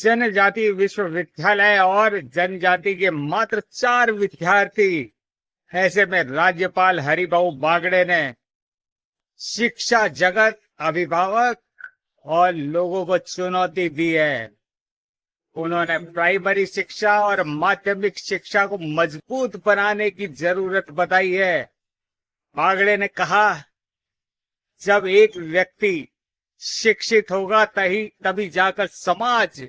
जनजाति विश्वविद्यालय और जनजाति के मात्र 4 विद्यार्थी। ऐसे में राज्यपाल हरिभाऊ बागड़े ने शिक्षा जगत, अभिभावक और लोगों को चुनौती दी है। उन्होंने प्राइमरी शिक्षा और माध्यमिक शिक्षा को मजबूत बनाने की जरूरत बताई है। बागड़े ने कहा, जब एक व्यक्ति शिक्षित होगा तभी जाकर समाज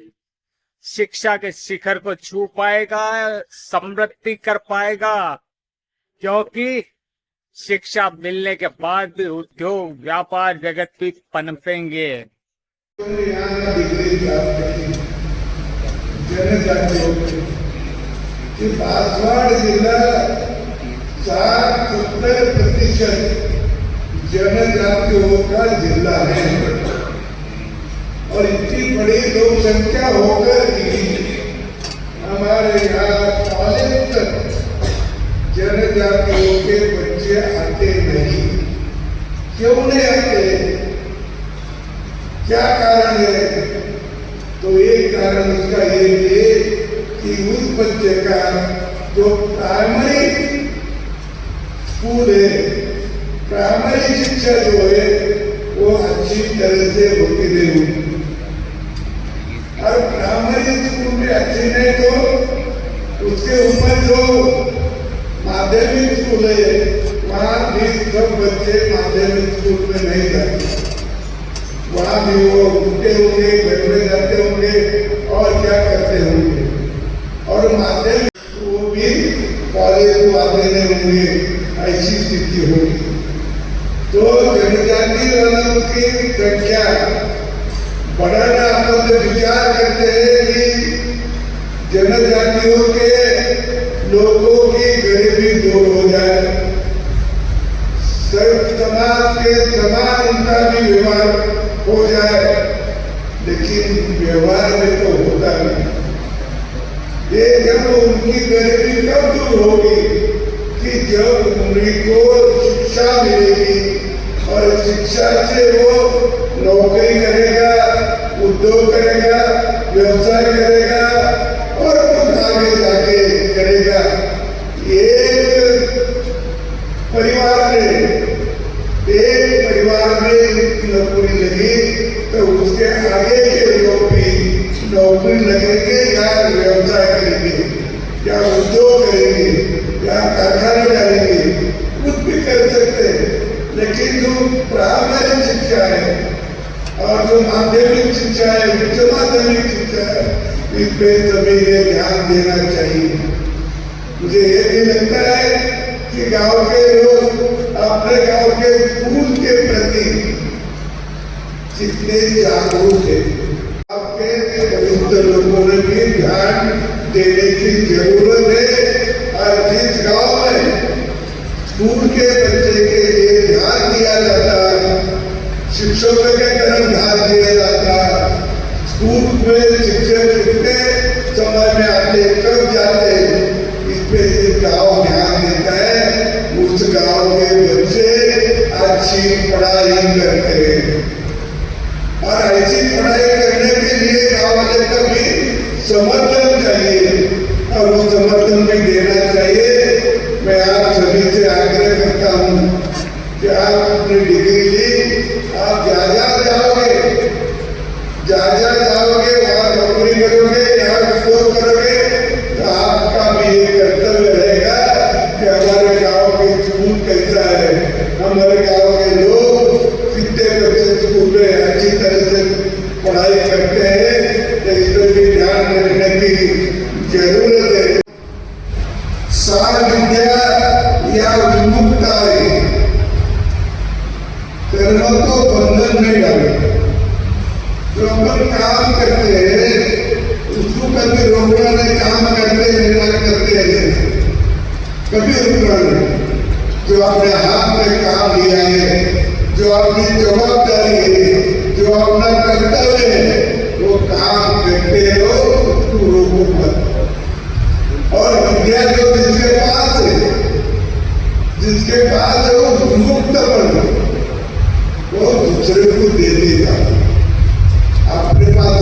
शिक्षा के शिखर को छू पाएगा, समृद्धि कर पाएगा, क्योंकि शिक्षा मिलने के बाद भी उद्योग व्यापार जगत भी पनपेंगे। बांसवाड़ा जिला 70% जनजातियों का जिला है और इतनी बड़ी लोक संख्या होकर भी हमारे यहाँ कॉलेज तक जनजातियों के बच्चे आते नहीं। क्यों नहीं आते? क्या कारण है? तो एक कारण उसका ये है कि उस बच्चे का जो प्राइमरी स्कूल है, प्राइमरी शिक्षा जो है वो अच्छी तरह से होती नहीं। और प्राइमरी स्कूल में अच्छी नहीं तो उसके ऊपर जो माध्यमिक स्कूल है वहाँ भी सब बच्चे माध्यमिक स्कूल में नहीं जाते। वहाँ भी वो उठते होंगे, घर में जाते होंगे और क्या करते होंगे, और माध्यमिक वो भी कॉलेज को आते नहीं होंगे। ऐसी स्थिति होगी तो जनजाति वालों की संख्या बढ़ाना अपन तो विचार करते हैं कि जनजातियों के लोगों की गरीबी दूर हो जाए, सर्व समाज के समान उनका भी व्यवहार हो जाए, लेकिन व्यवहार में तो होता नहीं। ये जब उनकी गरीबी कब दूर होगी कि जब उनको शिक्षा मिलेगी और शिक्षा से वो नौकरी करेगा, उद्योग करेगा, व्यवसाय करेगा और कुछ आगे जाके करेगा। एक परिवार में नौकरी लगी तो उसके आगे के लोग भी नौकरी लगेंगे या व्यवसाय करेंगे या उद्योग करेंगे या कारखाने डालेंगे, कुछ भी कर सकते हैं। लेकिन जो प्राइमरी शिक्षा है और जो माध्यमिक शिक्षा है, उच्च माध्यमिक शिक्षा है, इस पे सभी ने ध्यान देना चाहिए। मुझे ये भी लगता है कि गांव के लोग अपने गांव के स्कूल के प्रति कितने जागरूक है, आपके वरिष्ठ लोगों ने भी ध्यान देने की जरूरत है। और जिस गांव में स्कूल के बच्चे के लिए ध्यान दिया जाता है, शिक्षकों के तरफ ध्यान दिया जाता है, स्कूल में शिक्षक कितने समय में आते, कब जाते, इस पे गांव ध्यान देता है, उस गांव के बच्चे अच्छी पढ़ाई करते हैं। और ऐसी पढ़ाई करने के लिए गांव वाले का भी समर्थन चाहिए और वो समर्थन भी देना चाहिए। मैं आप सभी से आग्रह करता हूँ कि आप अपनी डिग्री ली, आप जहाँ जाओगे वहाँ नौकरी करोगे, यहाँ उद्योग करोगे, तो आपका भी ये कर्तव्य रहेगा कि हमारे गांव के स्कूल कैसा है, हमारे गांव के लोग कितने बच्चे स्कूल में अच्छी तरह से पढ़ाई करते हैं, तो इस पर भी ध्यान रखने की जरूरत है। सार विद्या या विमुक्ता है, कर्म को बंधन नहीं डाले। जो अपन काम करते हैं उसको कभी रोकना नहीं, काम करते हैं कभी रुकना नहीं। जो अपने हाथ में काम लिया है, जो अपनी जवाबदारी है, जो अपना कर्तव्य है, वो काम करते रहो, उसको रोको मत। और विद्या जो जिसके पास है वो मुक्त बन, वो दूसरे को दे देगा, अपने पास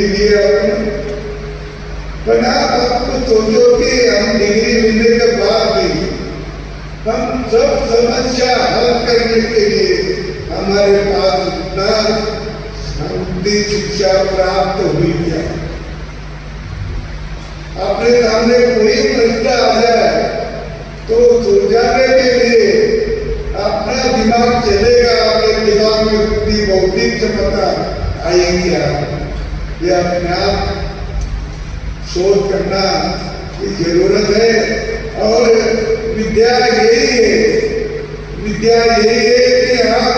ली है आपने। पर आप आपको सोचो कि हम डिग्री मिलने के बाद भी हम सब समस्या हल करने के लिए हमारे पास इतना शांति शिक्षा प्राप्त हुई है। अपने सामने कोई प्रश्न आ जाए तो सुलझाने के लिए अपना दिमाग चलेगा, अपने दिमाग में उतनी बौद्धिक क्षमता आएगी। ये अपने आप शोध करना की जरूरत है। और विद्या यही है, विद्या यही है कि आप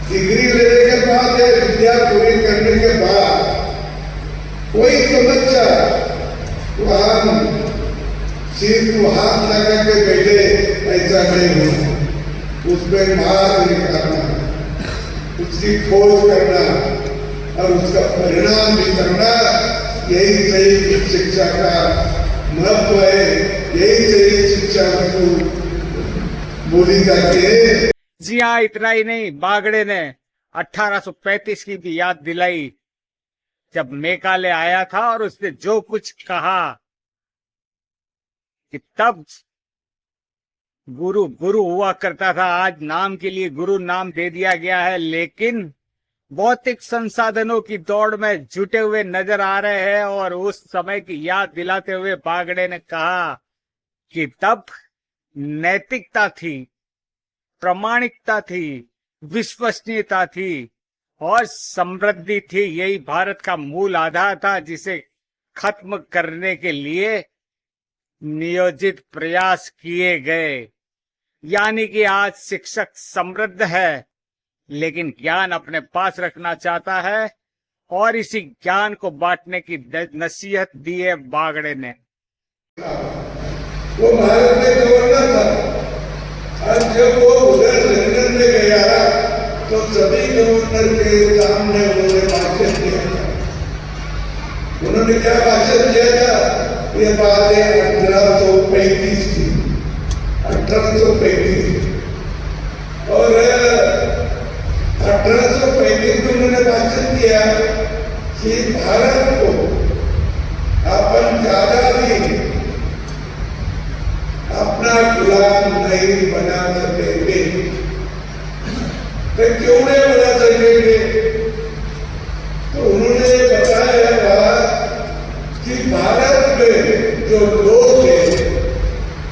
डिग्री लेने के बाद, विद्या पूरी करने के बाद कोई समस्या तो हम सिर्फ को हाथ लगा के बैठे, ऐसा नहीं होना। उसमें मार्ग निकालना, उसकी खोज करना और उसका परिणाम भी करना, यही सही शिक्षा का महत्व है, यही सही शिक्षा बोली जाती है। जी हाँ, इतना ही नहीं, बागड़े ने 1835 की भी याद दिलाई, जब मेघालय आया था और उसने जो कुछ कहा कि तब गुरु गुरु हुआ करता था। आज नाम के लिए गुरु नाम दे दिया गया है, लेकिन भौतिक संसाधनों की दौड़ में जुटे हुए नजर आ रहे हैं। और उस समय की याद दिलाते हुए बागड़े ने कहा कि तब नैतिकता थी, प्रामाणिकता थी, विश्वसनीयता थी और समृद्धि थी। यही भारत का मूल आधार था, जिसे खत्म करने के लिए नियोजित प्रयास किए गए। यानी कि आज शिक्षक समृद्ध है, लेकिन ज्ञान अपने पास रखना चाहता है और इसी ज्ञान को बांटने की नसीहत दी है बागड़े ने। वो भारत में गवर्नर था, और जब वो उधर लंदन में गया तो सभी गवर्नर के सामने उन्होंने भाषण दिया था। उन्होंने क्या भाषण दिया था? ये बात है 1835 की, 1835। और 1835 में उन्होंने भाषण दिया कि भारत को अपन ज्यादा भी अपना गुलाम नहीं बना सकेंगे। तो क्यों नहीं बना सकेंगे? तो उन्होंने बताया कि भारत में जो लोग हैं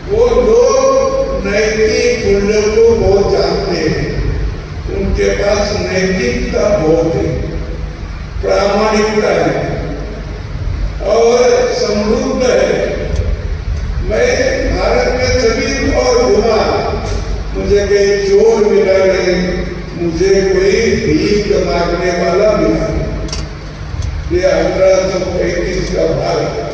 वो लोग नैतिक मूल्यों को बहुत जानते हैं, उनके पास नैतिकता बहुत है, प्रामाणिकता है और समृद्ध है। मैं भारत में सभी और घुमा, मुझे कहीं चोर मिला नहीं, मुझे कोई भीख मांगने वाला मिला। ये 1835 का भारत।